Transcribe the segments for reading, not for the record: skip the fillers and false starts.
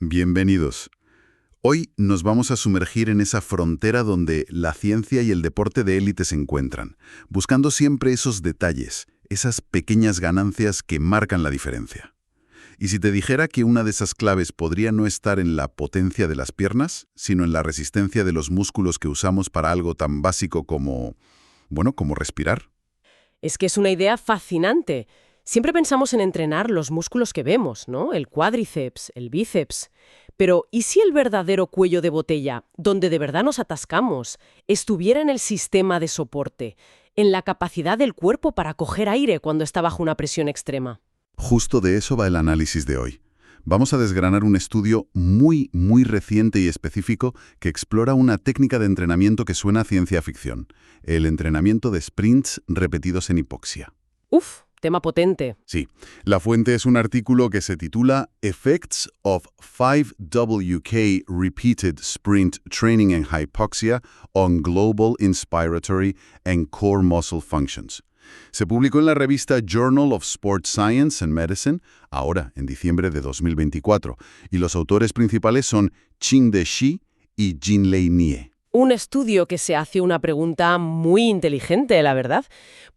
Bienvenidos. Hoy nos vamos a sumergir en esa frontera donde la ciencia y el deporte de élite se encuentran, buscando siempre esos detalles, esas pequeñas ganancias que marcan la diferencia. Y si te dijera que una de esas claves podría no estar en la potencia de las piernas, sino en la resistencia de los músculos que usamos para algo tan básico como, como respirar. Es que es una idea fascinante. Siempre pensamos en entrenar los músculos que vemos, ¿no? El cuádriceps, el bíceps. Pero, ¿y si el verdadero cuello de botella, donde de verdad nos atascamos, estuviera en el sistema de soporte, en la capacidad del cuerpo para coger aire cuando está bajo una presión extrema? Justo de eso va el análisis de hoy. Vamos a desgranar un estudio muy reciente y específico que explora una técnica de entrenamiento que suena a ciencia ficción, el entrenamiento de sprints repetidos en hipoxia. Uf, tema potente. Sí, la fuente es un artículo que se titula Effects of 5WK Repeated Sprint Training in Hypoxia on Global Inspiratory and Core Muscle Functions. Se publicó en la revista Journal of Sports Science and Medicine, ahora, en diciembre de 2024, y los autores principales son Qing-De Shi y Jinlei Nie. Un estudio que se hace una pregunta muy inteligente, la verdad,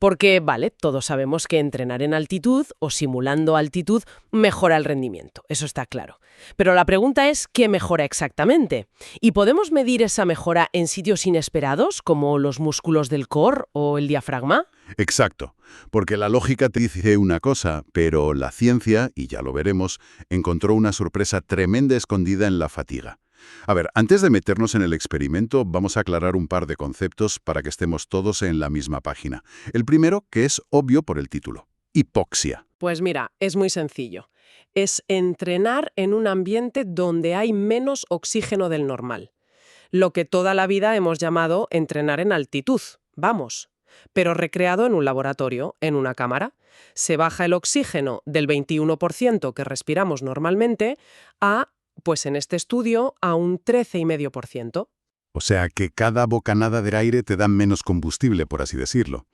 porque, vale, todos sabemos que entrenar en altitud o simulando altitud mejora el rendimiento, eso está claro. Pero la pregunta es, ¿qué mejora exactamente? ¿Y podemos medir esa mejora en sitios inesperados, como los músculos del core o el diafragma? Exacto, porque la lógica te dice una cosa, pero la ciencia, y ya lo veremos, encontró una sorpresa tremenda escondida en la fatiga. A ver, antes de meternos en el experimento, vamos a aclarar un par de conceptos para que estemos todos en la misma página. El primero, que es obvio por el título: hipoxia. Pues mira, es muy sencillo. Es entrenar en un ambiente donde hay menos oxígeno del normal. Lo que toda la vida hemos llamado entrenar en altitud, vamos. Pero recreado en un laboratorio, en una cámara. Se baja el oxígeno del 21% que respiramos normalmente a, pues en este estudio, a un 13,5%. O sea que cada bocanada de aire te da menos combustible, por así decirlo.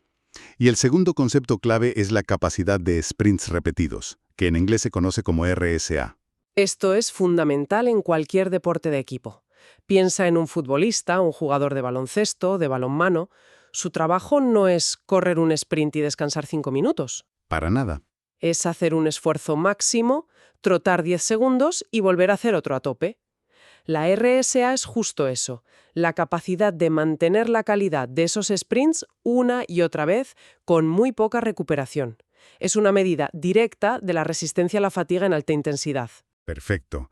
Y el segundo concepto clave es la capacidad de sprints repetidos, que en inglés se conoce como RSA. Esto es fundamental en cualquier deporte de equipo. Piensa en un futbolista, un jugador de baloncesto, de balonmano. Su trabajo no es correr un sprint y descansar 5 minutos. Para nada. Es hacer un esfuerzo máximo, trotar 10 segundos y volver a hacer otro a tope. La RSA es justo eso, la capacidad de mantener la calidad de esos sprints una y otra vez con muy poca recuperación. Es una medida directa de la resistencia a la fatiga en alta intensidad. Perfecto.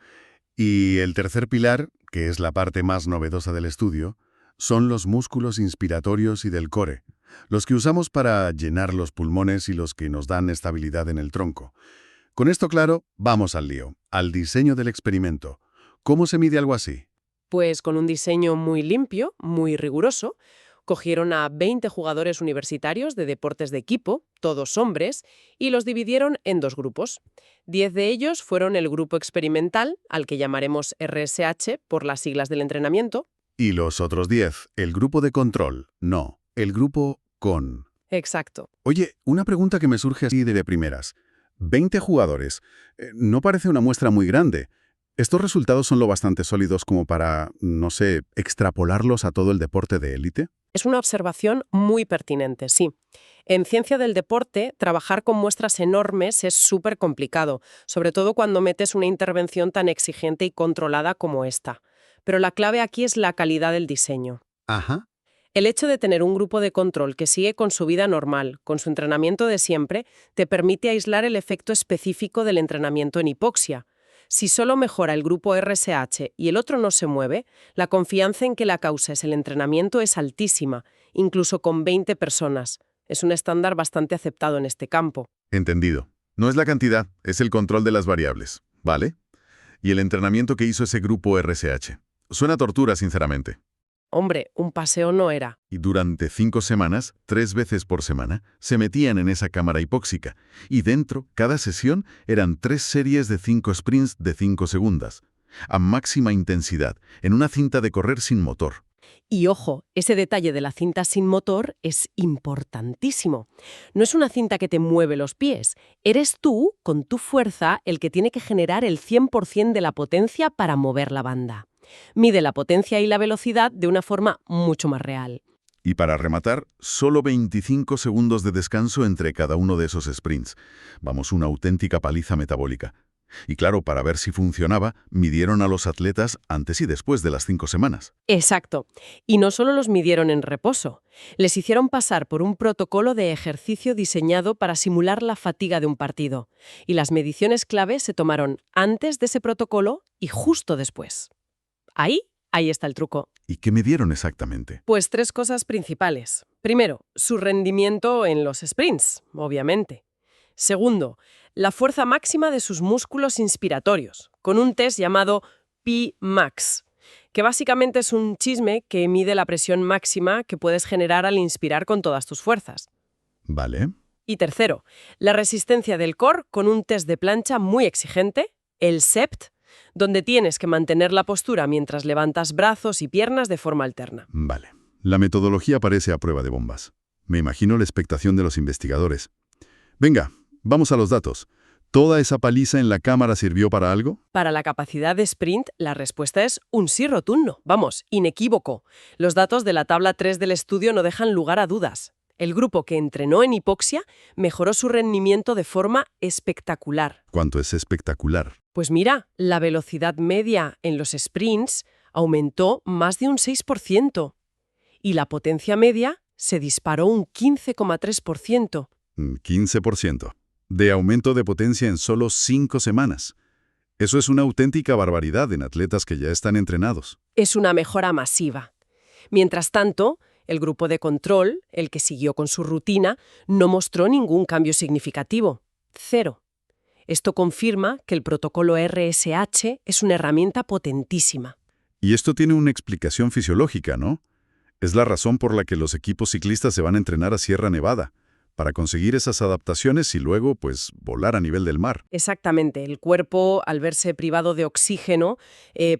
Y el tercer pilar, que es la parte más novedosa del estudio, son los músculos inspiratorios y del core, los que usamos para llenar los pulmones y los que nos dan estabilidad en el tronco. Con esto claro, vamos al lío, al diseño del experimento. ¿Cómo se mide algo así? Pues con un diseño muy limpio, muy riguroso, cogieron a 20 jugadores universitarios de deportes de equipo, todos hombres, y los dividieron en 2 grupos. 10 de ellos fueron el grupo experimental, al que llamaremos RSH por las siglas del entrenamiento. Y los otros 10, el grupo de control. No, el grupo con. Exacto. Oye, una pregunta que me surge así de primeras. 20 jugadores. No parece una muestra muy grande. ¿Estos resultados son lo bastante sólidos como para, no sé, extrapolarlos a todo el deporte de élite? Es una observación muy pertinente, sí. En ciencia del deporte, trabajar con muestras enormes es súper complicado, sobre todo cuando metes una intervención tan exigente y controlada como esta. Pero la clave aquí es la calidad del diseño. Ajá. El hecho de tener un grupo de control que sigue con su vida normal, con su entrenamiento de siempre, te permite aislar el efecto específico del entrenamiento en hipoxia. Si solo mejora el grupo RSH y el otro no se mueve, la confianza en que la causa es el entrenamiento es altísima, incluso con 20 personas. Es un estándar bastante aceptado en este campo. Entendido. No es la cantidad, es el control de las variables, ¿vale? Y el entrenamiento que hizo ese grupo RSH. Suena a tortura, sinceramente. Hombre, un paseo no era. Y durante 5 semanas, 3 veces por semana, se metían en esa cámara hipóxica. Y dentro, cada sesión, eran 3 series de 5 sprints de 5 segundos. A máxima intensidad, en una cinta de correr sin motor. Y ojo, ese detalle de la cinta sin motor es importantísimo. No es una cinta que te mueve los pies. Eres tú, con tu fuerza, el que tiene que generar el 100% de la potencia para mover la banda. Mide la potencia y la velocidad de una forma mucho más real. Y para rematar, solo 25 segundos de descanso entre cada uno de esos sprints. Vamos, una auténtica paliza metabólica. Y claro, para ver si funcionaba, midieron a los atletas antes y después de las 5 semanas. Exacto. Y no solo los midieron en reposo, les hicieron pasar por un protocolo de ejercicio diseñado para simular la fatiga de un partido. Y las mediciones clave se tomaron antes de ese protocolo y justo después. Ahí está el truco. ¿Y qué midieron exactamente? Pues 3 cosas principales. Primero, su rendimiento en los sprints, obviamente. Segundo, la fuerza máxima de sus músculos inspiratorios, con un test llamado P-Max, que básicamente es un chisme que mide la presión máxima que puedes generar al inspirar con todas tus fuerzas. Vale. Y tercero, la resistencia del core con un test de plancha muy exigente, el SEPT, donde tienes que mantener la postura mientras levantas brazos y piernas de forma alterna. Vale. La metodología parece a prueba de bombas. Me imagino la expectación de los investigadores. Venga, vamos a los datos. ¿Toda esa paliza en la cámara sirvió para algo? Para la capacidad de sprint, la respuesta es un sí rotundo. Vamos, inequívoco. Los datos de la tabla 3 del estudio no dejan lugar a dudas. El grupo que entrenó en hipoxia mejoró su rendimiento de forma espectacular. ¿Cuánto es espectacular? Pues mira, la velocidad media en los sprints aumentó más de un 6% y la potencia media se disparó un 15,3%. 15%. De aumento de potencia en solo 5 semanas. Eso es una auténtica barbaridad en atletas que ya están entrenados. Es una mejora masiva. Mientras tanto, el grupo de control, el que siguió con su rutina, no mostró ningún cambio significativo. 0. Esto confirma que el protocolo RSH es una herramienta potentísima. Y esto tiene una explicación fisiológica, ¿no? Es la razón por la que los equipos ciclistas se van a entrenar a Sierra Nevada, para conseguir esas adaptaciones y luego, pues, volar a nivel del mar. Exactamente. El cuerpo, al verse privado de oxígeno,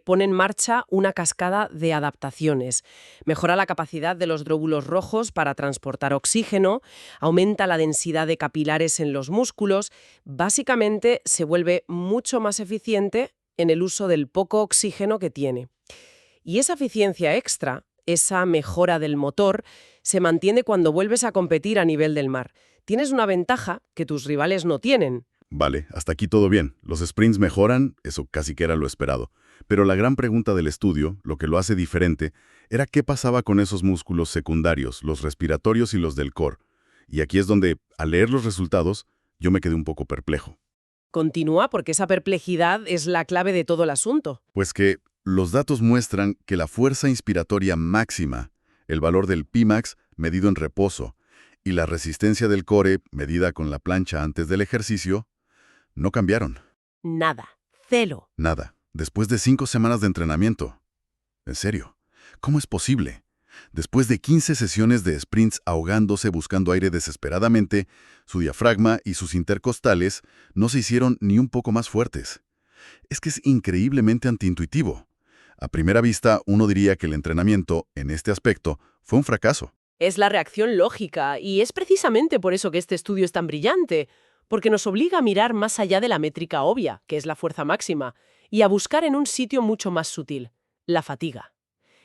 pone en marcha una cascada de adaptaciones. Mejora la capacidad de los glóbulos rojos para transportar oxígeno, aumenta la densidad de capilares en los músculos, básicamente se vuelve mucho más eficiente en el uso del poco oxígeno que tiene. Y esa eficiencia extra, esa mejora del motor, se mantiene cuando vuelves a competir a nivel del mar. Tienes una ventaja que tus rivales no tienen. Vale, hasta aquí todo bien. Los sprints mejoran, eso casi que era lo esperado. Pero la gran pregunta del estudio, lo que lo hace diferente, era qué pasaba con esos músculos secundarios, los respiratorios y los del core. Y aquí es donde, al leer los resultados, yo me quedé un poco perplejo. Continúa porque esa perplejidad es la clave de todo el asunto. Pues que los datos muestran que la fuerza inspiratoria máxima, el valor del P-Max medido en reposo, y la resistencia del core medida con la plancha antes del ejercicio, no cambiaron. Nada. 0. Nada. Después de 5 semanas de entrenamiento. En serio, ¿cómo es posible? Después de 15 sesiones de sprints ahogándose buscando aire desesperadamente, su diafragma y sus intercostales no se hicieron ni un poco más fuertes. Es que es increíblemente antiintuitivo. A primera vista, uno diría que el entrenamiento, en este aspecto, fue un fracaso. Es la reacción lógica y es precisamente por eso que este estudio es tan brillante, porque nos obliga a mirar más allá de la métrica obvia, que es la fuerza máxima, y a buscar en un sitio mucho más sutil, la fatiga.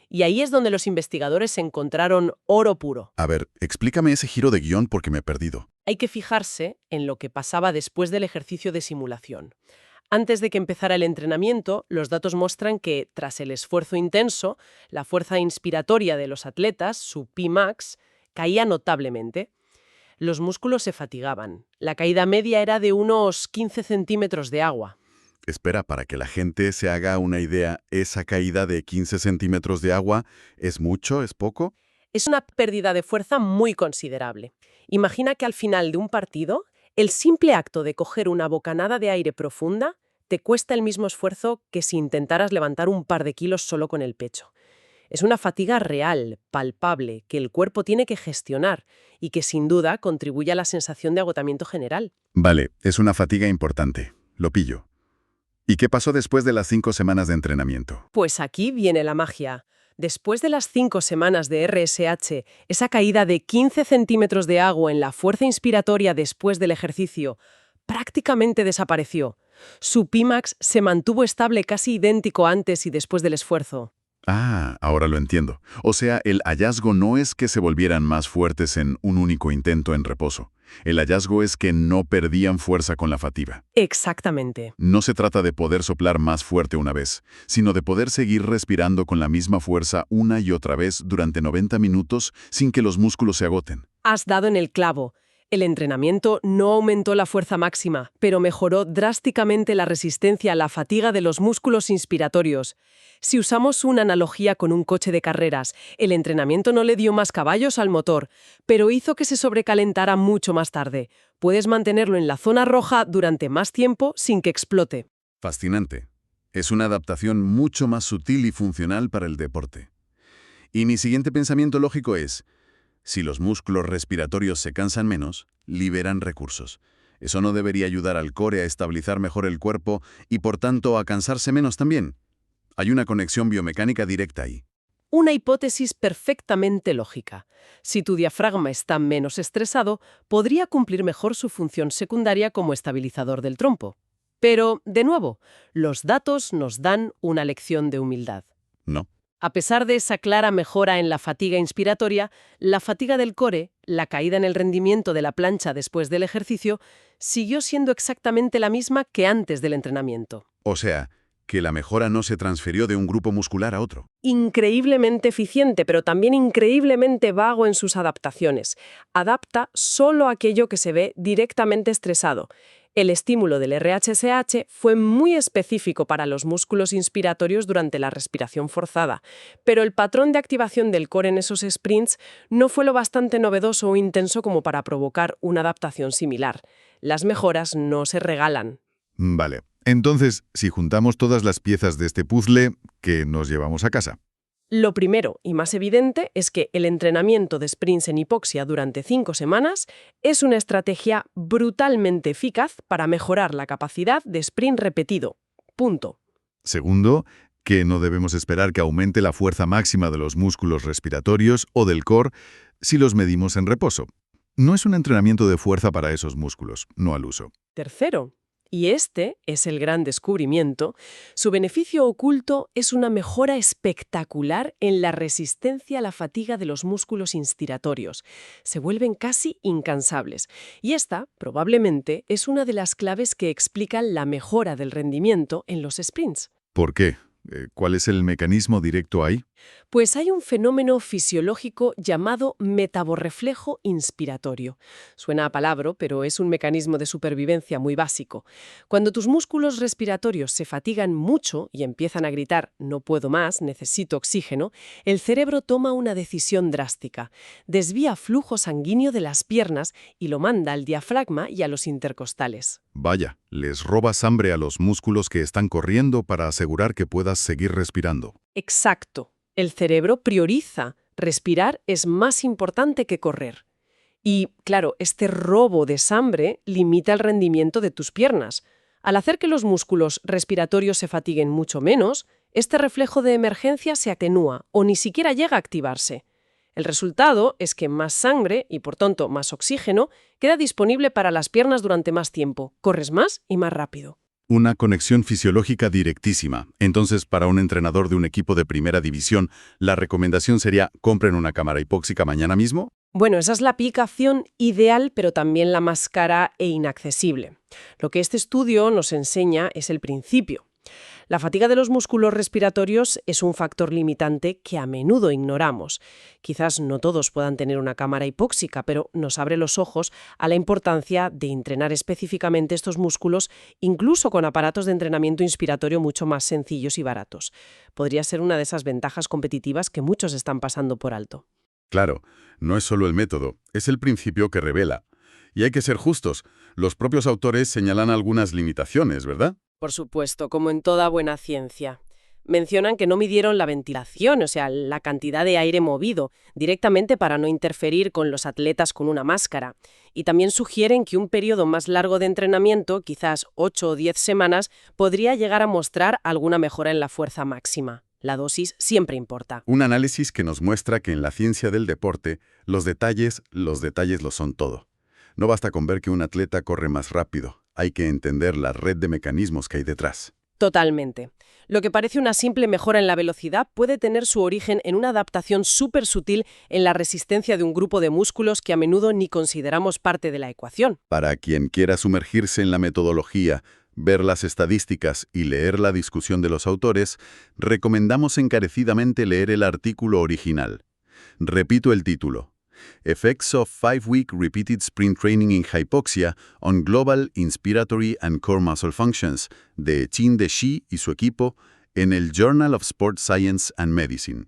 Y ahí es donde los investigadores encontraron oro puro. A ver, explícame ese giro de guión porque me he perdido. Hay que fijarse en lo que pasaba después del ejercicio de simulación. Antes de que empezara el entrenamiento, los datos muestran que, tras el esfuerzo intenso, la fuerza inspiratoria de los atletas, su P-Max, caía notablemente. Los músculos se fatigaban. La caída media era de unos 15 centímetros de agua. Espera, para que la gente se haga una idea, ¿esa caída de 15 centímetros de agua es mucho, es poco? Es una pérdida de fuerza muy considerable. Imagina que al final de un partido, el simple acto de coger una bocanada de aire profunda te cuesta el mismo esfuerzo que si intentaras levantar un par de kilos solo con el pecho. Es una fatiga real, palpable, que el cuerpo tiene que gestionar y que sin duda contribuye a la sensación de agotamiento general. Vale, es una fatiga importante. Lo pillo. ¿Y qué pasó después de las 5 semanas de entrenamiento? Pues aquí viene la magia. Después de las 5 semanas de RSH, esa caída de 15 centímetros de agua en la fuerza inspiratoria después del ejercicio prácticamente desapareció. Su Pimax se mantuvo estable casi idéntico antes y después del esfuerzo. Ah, ahora lo entiendo. O sea, el hallazgo no es que se volvieran más fuertes en un único intento en reposo. El hallazgo es que no perdían fuerza con la fatiga. Exactamente. No se trata de poder soplar más fuerte una vez, sino de poder seguir respirando con la misma fuerza una y otra vez durante 90 minutos sin que los músculos se agoten. Has dado en el clavo. El entrenamiento no aumentó la fuerza máxima, pero mejoró drásticamente la resistencia a la fatiga de los músculos inspiratorios. Si usamos una analogía con un coche de carreras, el entrenamiento no le dio más caballos al motor, pero hizo que se sobrecalentara mucho más tarde. Puedes mantenerlo en la zona roja durante más tiempo sin que explote. Fascinante. Es una adaptación mucho más sutil y funcional para el deporte. Y mi siguiente pensamiento lógico es: si los músculos respiratorios se cansan menos, liberan recursos. ¿Eso no debería ayudar al core a estabilizar mejor el cuerpo y por tanto a cansarse menos también? Hay una conexión biomecánica directa ahí. Una hipótesis perfectamente lógica. Si tu diafragma está menos estresado, podría cumplir mejor su función secundaria como estabilizador del trompo. Pero, de nuevo, los datos nos dan una lección de humildad. ¿No? A pesar de esa clara mejora en la fatiga inspiratoria, la fatiga del core, la caída en el rendimiento de la plancha después del ejercicio, siguió siendo exactamente la misma que antes del entrenamiento. O sea, que la mejora no se transfirió de un grupo muscular a otro. Increíblemente eficiente, pero también increíblemente vago en sus adaptaciones. Adapta solo aquello que se ve directamente estresado. El estímulo del RHSH fue muy específico para los músculos inspiratorios durante la respiración forzada, pero el patrón de activación del core en esos sprints no fue lo bastante novedoso o intenso como para provocar una adaptación similar. Las mejoras no se regalan. Vale. Entonces, si juntamos todas las piezas de este puzzle, ¿qué nos llevamos a casa? Lo primero y más evidente es que el entrenamiento de sprints en hipoxia durante 5 semanas es una estrategia brutalmente eficaz para mejorar la capacidad de sprint repetido. Punto. Segundo, que no debemos esperar que aumente la fuerza máxima de los músculos respiratorios o del core si los medimos en reposo. No es un entrenamiento de fuerza para esos músculos, no al uso. Tercero, y este es el gran descubrimiento, su beneficio oculto es una mejora espectacular en la resistencia a la fatiga de los músculos inspiratorios. Se vuelven casi incansables. Y esta, probablemente, es una de las claves que explican la mejora del rendimiento en los sprints. ¿Por qué? ¿Cuál es el mecanismo directo ahí? Pues hay un fenómeno fisiológico llamado metaborreflejo inspiratorio. Suena a palabra, pero es un mecanismo de supervivencia muy básico. Cuando tus músculos respiratorios se fatigan mucho y empiezan a gritar «no puedo más, necesito oxígeno», el cerebro toma una decisión drástica. Desvía flujo sanguíneo de las piernas y lo manda al diafragma y a los intercostales. Vaya, les robas hambre a los músculos que están corriendo para asegurar que puedas seguir respirando. Exacto. El cerebro prioriza. Respirar es más importante que correr. Y, claro, este robo de sangre limita el rendimiento de tus piernas. Al hacer que los músculos respiratorios se fatiguen mucho menos, este reflejo de emergencia se atenúa o ni siquiera llega a activarse. El resultado es que más sangre y, por tanto, más oxígeno queda disponible para las piernas durante más tiempo. Corres más y más rápido. Una conexión fisiológica directísima. Entonces, para un entrenador de un equipo de primera división, ¿la recomendación sería compren una cámara hipóxica mañana mismo? Bueno, esa es la aplicación ideal, pero también la más cara e inaccesible. Lo que este estudio nos enseña es el principio. La fatiga de los músculos respiratorios es un factor limitante que a menudo ignoramos. Quizás no todos puedan tener una cámara hipóxica, pero nos abre los ojos a la importancia de entrenar específicamente estos músculos, incluso con aparatos de entrenamiento inspiratorio mucho más sencillos y baratos. Podría ser una de esas ventajas competitivas que muchos están pasando por alto. Claro, no es solo el método, es el principio que revela. Y hay que ser justos, los propios autores señalan algunas limitaciones, ¿verdad? Por supuesto, como en toda buena ciencia. Mencionan que no midieron la ventilación, o sea, la cantidad de aire movido, directamente para no interferir con los atletas con una máscara. Y también sugieren que un periodo más largo de entrenamiento, quizás 8 o 10 semanas, podría llegar a mostrar alguna mejora en la fuerza máxima. La dosis siempre importa. Un análisis que nos muestra que en la ciencia del deporte, los detalles lo son todo. No basta con ver que un atleta corre más rápido, hay que entender la red de mecanismos que hay detrás. Totalmente. Lo que parece una simple mejora en la velocidad puede tener su origen en una adaptación súper sutil en la resistencia de un grupo de músculos que a menudo ni consideramos parte de la ecuación. Para quien quiera sumergirse en la metodología, ver las estadísticas y leer la discusión de los autores, recomendamos encarecidamente leer el artículo original. Repito el título: Effects of 5-Week Repeated Sprint Training in Hypoxia on Global Inspiratory and Core Muscle Functions, de Qin Deshi y su equipo, en el Journal of Sport Science and Medicine.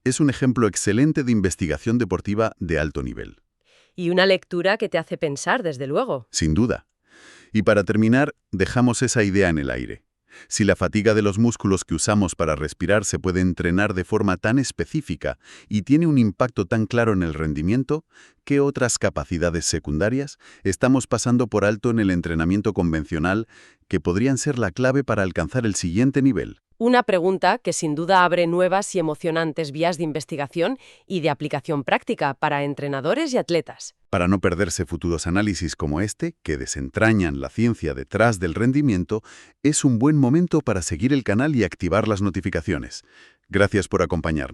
Es un ejemplo excelente de investigación deportiva de alto nivel. Y una lectura que te hace pensar, desde luego. Sin duda. Y para terminar, dejamos esa idea en el aire. Si la fatiga de los músculos que usamos para respirar se puede entrenar de forma tan específica y tiene un impacto tan claro en el rendimiento, ¿qué otras capacidades secundarias estamos pasando por alto en el entrenamiento convencional que podrían ser la clave para alcanzar el siguiente nivel? Una pregunta que sin duda abre nuevas y emocionantes vías de investigación y de aplicación práctica para entrenadores y atletas. Para no perderse futuros análisis como este, que desentrañan la ciencia detrás del rendimiento, es un buen momento para seguir el canal y activar las notificaciones. Gracias por acompañarnos.